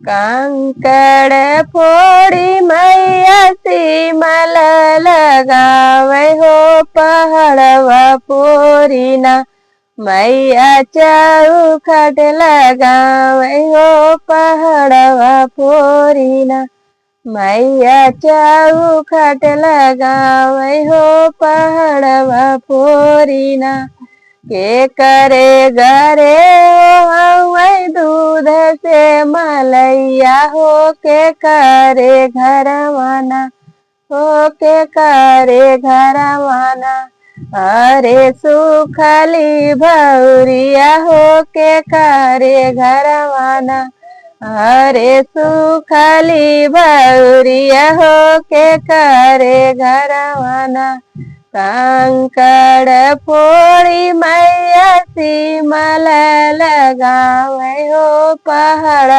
कंकड़ फोड़ी मैया सीमल लगावे हो पहाड़वा पोरीना मैया चौखट लगावे हो पहाड़वा पोरीना मैया चौखट लगावे हो पहाड़वा पोरीना के करे घरे हवै दूध से मलैया हो के करे घरवाना हो के करे घरवाना अरे सुखली भौरिया हो के करे घरवाना अरे सुखली भौरिया हो के करे घरवाना कंकड़ फोड़ी मैया सीमल लगावे हो पहाड़